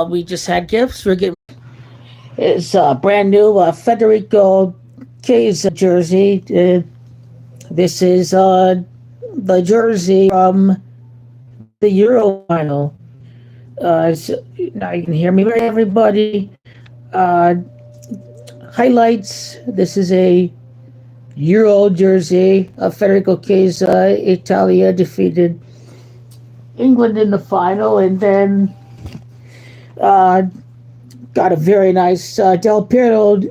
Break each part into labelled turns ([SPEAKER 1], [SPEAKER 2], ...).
[SPEAKER 1] We just had gifts. We're getting it's brand new Federico K's jersey. This is the jersey from the Euro final. Now you can hear me, everybody. Uh, Highlights. This is a Euro jersey. Federico Chiesa, Italia defeated England in the final, and then uh, got a very nice Del Piero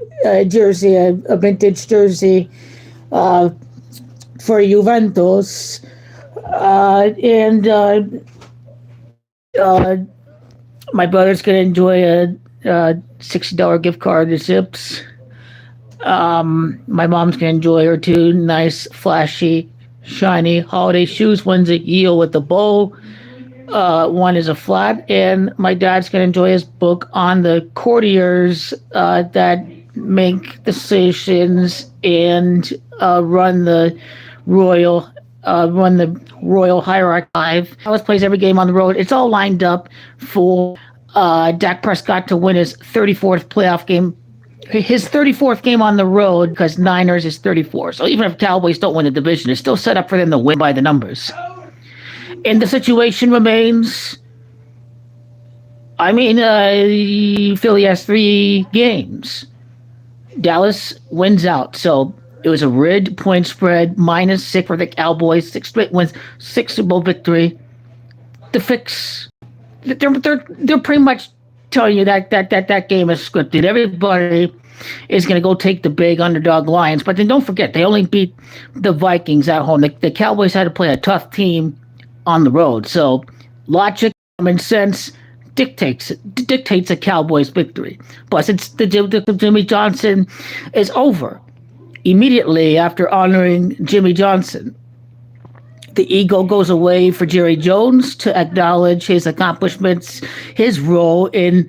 [SPEAKER 1] jersey, a vintage jersey uh, for Juventus, and uh, my brother's gonna enjoy a $60 gift card to Zips. My mom's gonna enjoy her two nice, flashy, shiny holiday shoes. One's a heel with a bow. One is a flat, and my dad's gonna enjoy his book on the courtiers that make decisions and royal run the royal hierarchy. Dallas plays every game on the road. It's all lined up for Dak Prescott to win his 34th playoff game. His 34th game on the road, because Niners is 34. So even if Cowboys don't win the division, it's still set up for them to win by the numbers. And the situation remains, Philly has 3 games. Dallas wins out. So it was a red point spread, -6 for the Cowboys, 6 straight wins, 6 Super Bowl victory. The fix, they're pretty much telling you that game is scripted. Everybody is going to go take the big underdog Lions, but then don't forget they only beat the Vikings at home. The Cowboys had to play a tough team on the road, so logic, common sense dictates a Cowboys victory. Plus, it's the Jimmy Johnson is over immediately after honoring Jimmy Johnson. The ego goes away for Jerry Jones to acknowledge his accomplishments, his role in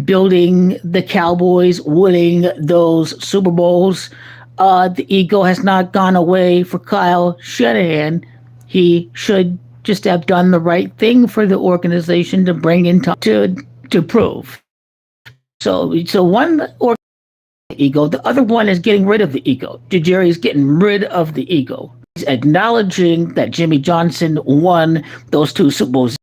[SPEAKER 1] building the Cowboys, winning those Super Bowls. The ego has not gone away for Kyle Shanahan. He should just have done the right thing for the organization to bring in time to prove. So one ego, the other one is getting rid of the ego. Jerry's getting rid of the ego. He's acknowledging that Jimmy Johnson won those 2 Super Bowls.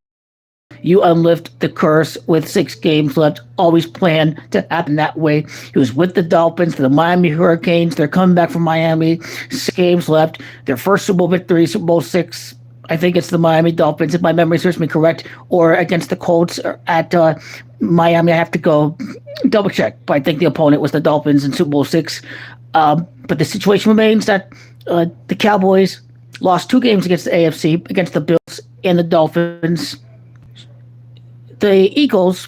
[SPEAKER 1] You unlift the curse with 6 games left. Always planned to happen that way. He was with the Dolphins, the Miami Hurricanes. They're coming back from Miami. 6 games left. Their first Super Bowl victory, Super Bowl 6. I think it's the Miami Dolphins, if my memory serves me correct, or against the Colts at Miami. I have to go double check, but I think the opponent was the Dolphins in Super Bowl 6. But the situation remains that the Cowboys lost 2 games against the AFC, against the Bills and the Dolphins. The Eagles,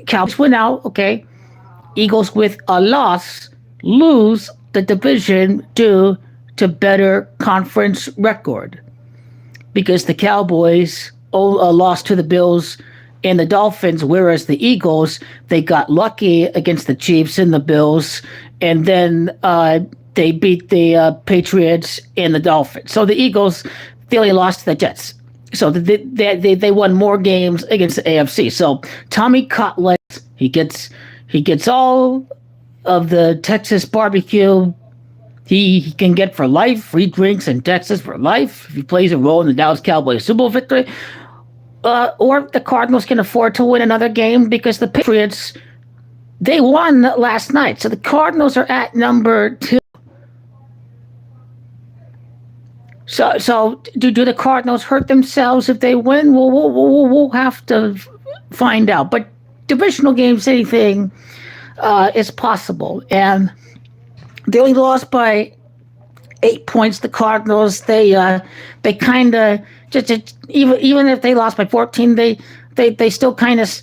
[SPEAKER 1] Cowboys win out, okay. Eagles with a loss lose the division due to better conference record, because the Cowboys lost to the Bills and the Dolphins, whereas the Eagles, they got lucky against the Chiefs and the Bills, and then they beat the Patriots and the Dolphins. So the Eagles, they only lost to the Jets. So they won more games against the AFC. So Tommy Cutlets, he gets all of the Texas barbecue he can get for life, free drinks in Texas for life if he plays a role in the Dallas Cowboys Super Bowl victory. Or the Cardinals can afford to win another game because the Patriots, they won last night. So the Cardinals are at number 2. So do the Cardinals hurt themselves if they win? We'll have to find out. But divisional games, anything is possible. And they only lost by 8 points. The Cardinals, they kind of just even if they lost by 14, they still kind of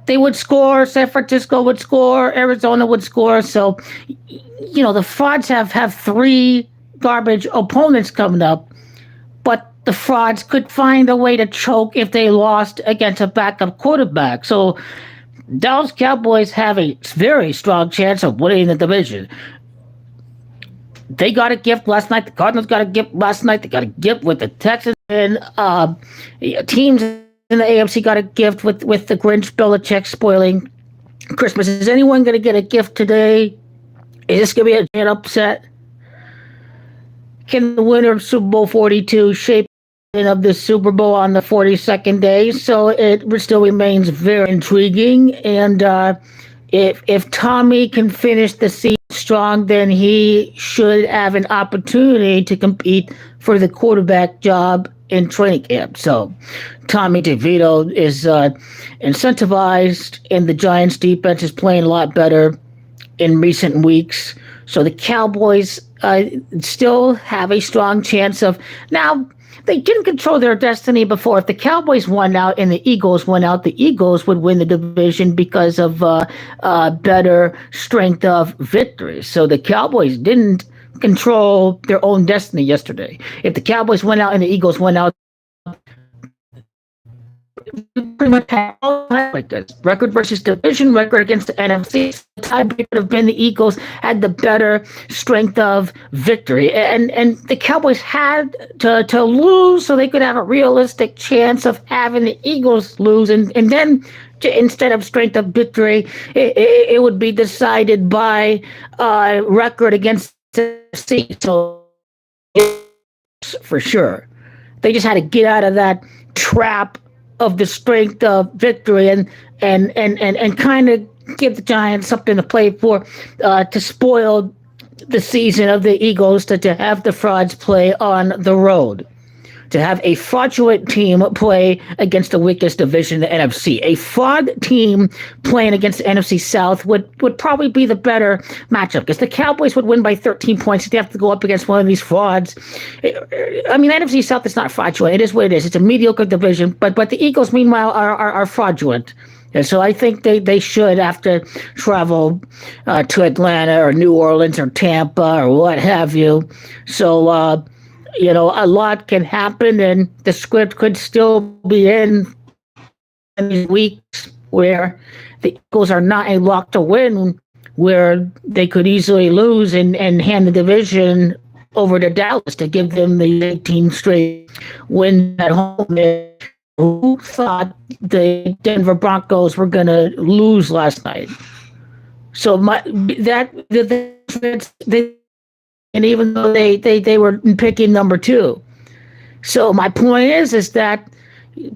[SPEAKER 1] they would score. San Francisco would score. Arizona would score. So the Frauds have 3 garbage opponents coming up, but the Frauds could find a way to choke if they lost against a backup quarterback. So Dallas Cowboys have a very strong chance of winning the division. They got a gift last night. The Cardinals got a gift last night. They got a gift with the Texans and teams in the AFC got a gift with the Grinch Belichick spoiling Christmas. Is anyone going to get a gift today? Is this going to be an upset? Can the winner of Super Bowl 42 shape of the Super Bowl on the 42nd day? So it still remains very intriguing. And if Tommy can finish the season strong, then he should have an opportunity to compete for the quarterback job in training camp. So Tommy DeVito is incentivized, and the Giants defense is playing a lot better in recent weeks. So the Cowboys still have a strong chance of now. They didn't control their destiny before. If the Cowboys won out and the Eagles won out, the Eagles would win the division because of better strength of victory. So the Cowboys didn't control their own destiny yesterday. If the Cowboys went out and the Eagles went out, pretty much like this. Record versus division, record against the NFC. The tiebreaker would have been the Eagles had the better strength of victory. And the Cowboys had to lose so they could have a realistic chance of having the Eagles lose. And then instead of strength of victory, it would be decided by record against the NFC. So for sure. They just had to get out of that trap of the strength of victory and kind of give the Giants something to play for, to spoil the season of the Eagles, to have the frauds play on the road, to have a fraudulent team play against the weakest division in the NFC. A fraud team playing against the NFC South would probably be the better matchup, because the Cowboys would win by 13 points. They have to go up against one of these frauds. I mean, NFC South is not fraudulent. It is what it is. It's a mediocre division, but the Eagles, meanwhile, are fraudulent. And so I think they should have to travel to Atlanta or New Orleans or Tampa or what have you. So, a lot can happen, and the script could still be in these weeks where the Eagles are not a lock to win, where they could easily lose and hand the division over to Dallas to give them the 18 straight wins at home. Who thought the Denver Broncos were going to lose last night? So and even though they were picking number 2. So my point is that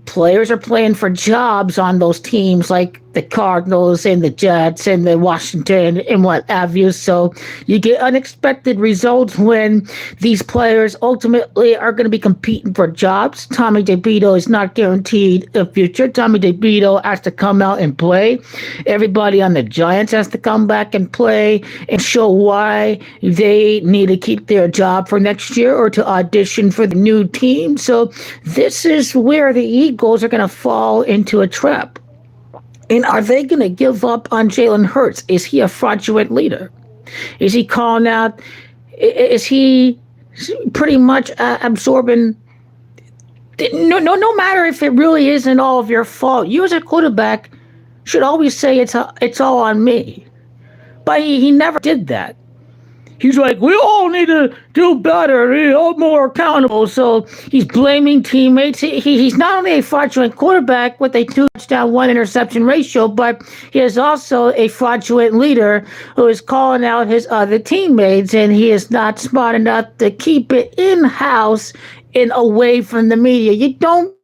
[SPEAKER 1] players are playing for jobs on those teams like the Cardinals and the Jets and the Washington and what have you. So you get unexpected results when these players ultimately are going to be competing for jobs. Tommy DeVito is not guaranteed a future. Tommy DeVito has to come out and play. Everybody on the Giants has to come back and play and show why they need to keep their job for next year or to audition for the new team. So this is where the Eagles are going to fall into a trap. And are they going to give up on Jalen Hurts? Is he a fraudulent leader? Is he calling out? Is he pretty much absorbing? No matter if it really isn't all of your fault. You as a quarterback should always say it's all on me. But he never did that. He's like, we all need to do better, more accountable. So he's blaming teammates. He's not only a fraudulent quarterback with a 2-touchdown, 1-interception ratio, but he is also a fraudulent leader who is calling out his other teammates, and he is not smart enough to keep it in-house and away from the media. You don't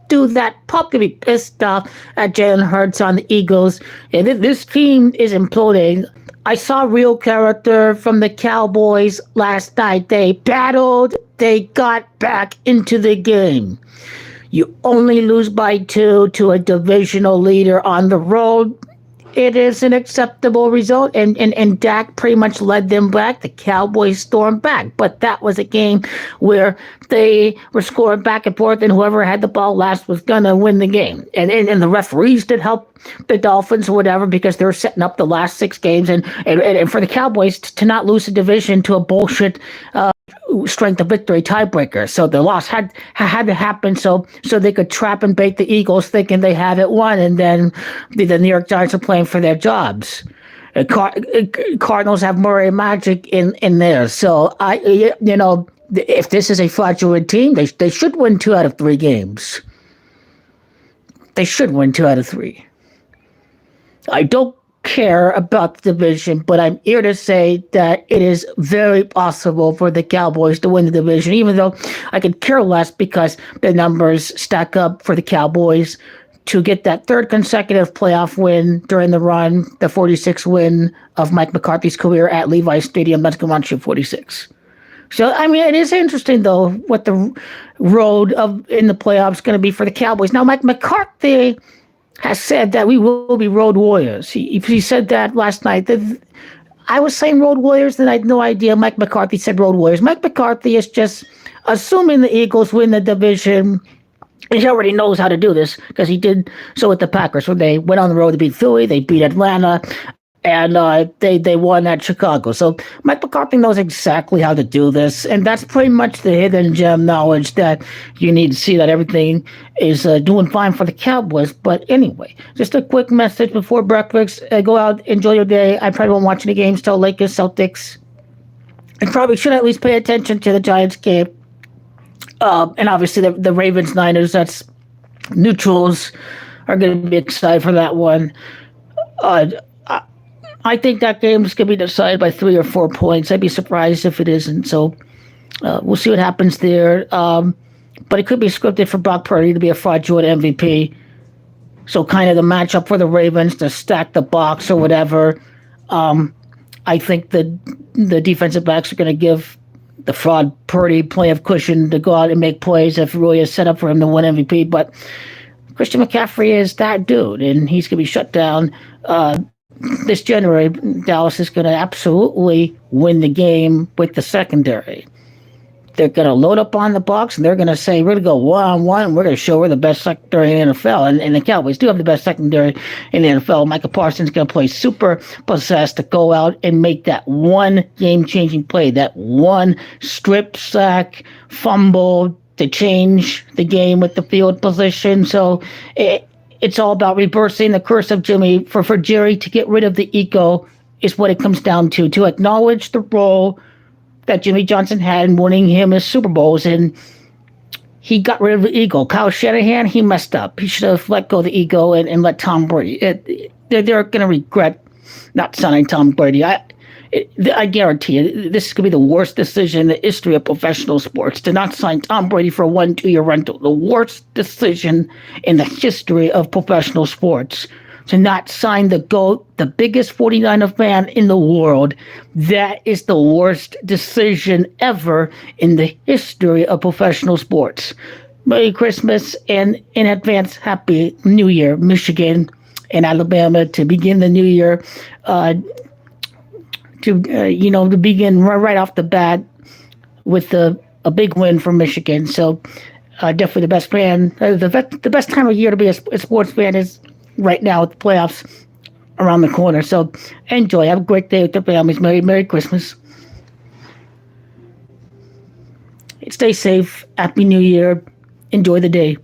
[SPEAKER 1] do that. Pop could be pissed off at Jalen Hurts on the Eagles, and this team is imploding. I saw real character from the Cowboys last night. They battled. They got back into the game. You only lose by 2 to a divisional leader on the road. It is an acceptable result, and Dak pretty much led them back. The Cowboys stormed back, but that was a game where they were scoring back and forth, and whoever had the ball last was gonna win the game. And the referees did help the Dolphins or whatever, because they were setting up the last 6 games, and for the Cowboys to not lose the division to a bullshit strength of victory tiebreaker. So the loss had to happen so they could trap and bait the Eagles thinking they have it won, and then the New York Giants are playing for their jobs. Cardinals have Murray Magic in there. So if this is a fraudulent team, they should win 2 out of 3 games. They should win 2 out of 3. I don't care about the division, but I'm here to say that it is very possible for the Cowboys to win the division, even though I could care less because the numbers stack up for the Cowboys to get that 3rd consecutive playoff win during the run, the 46th win of Mike McCarthy's career at Levi's Stadium. That's going to 46. So, I mean, it is interesting, though, what the road in the playoffs is going to be for the Cowboys. Now, Mike McCarthy has said that we will be road warriors. He said that last night. I was saying road warriors, and I had no idea Mike McCarthy said road warriors. Mike McCarthy is just assuming the Eagles win the division. He already knows how to do this because he did so with the Packers when they went on the road to beat Philly. They beat Atlanta. And they won at Chicago. So Mike McCarthy knows exactly how to do this. And that's pretty much the hidden gem knowledge that you need to see that everything is doing fine for the Cowboys. But anyway, just a quick message before breakfast. Go out, enjoy your day. I probably won't watch any games till Lakers, Celtics. I probably should at least pay attention to the Giants game. And obviously the Ravens, Niners, that's neutrals are going to be excited for that one. I think that game is going to be decided by 3 or 4 points. I'd be surprised if it isn't. So we'll see what happens there. But it could be scripted for Brock Purdy to be a fraudulent MVP. So kind of the matchup for the Ravens to stack the box or whatever. I think the defensive backs are going to give the fraud Purdy plenty of cushion to go out and make plays if it really is set up for him to win MVP. But Christian McCaffrey is that dude, and he's going to be shut down. This January, Dallas is going to absolutely win the game with the secondary. They're going to load up on the box, and they're going to say, we're going to go one-on-one, and we're going to show we're the best secondary in the NFL. And the Cowboys do have the best secondary in the NFL. Micah Parsons is going to play super possessed to go out and make that one game-changing play, that one strip sack, fumble to change the game with the field position. So it's all about reversing the curse of Jimmy. For Jerry to get rid of the ego is what it comes down to acknowledge the role that Jimmy Johnson had in winning him his Super Bowls, and he got rid of the ego. Kyle Shanahan, he messed up. He should have let go of the ego and let Tom Brady. They're going to regret not signing Tom Brady. I guarantee you, this could be the worst decision in the history of professional sports, to not sign Tom Brady for a 1-2 year rental. The worst decision in the history of professional sports. To not sign the GOAT, the biggest 49er fan in the world. That is the worst decision ever in the history of professional sports. Merry Christmas, and in advance, Happy New Year, Michigan and Alabama, to begin the new year. To begin right off the bat with a big win for Michigan. So definitely the best fan. The best time of year to be a sports fan is right now with the playoffs around the corner. So enjoy. Have a great day with your families. Merry Christmas. Stay safe. Happy New Year. Enjoy the day.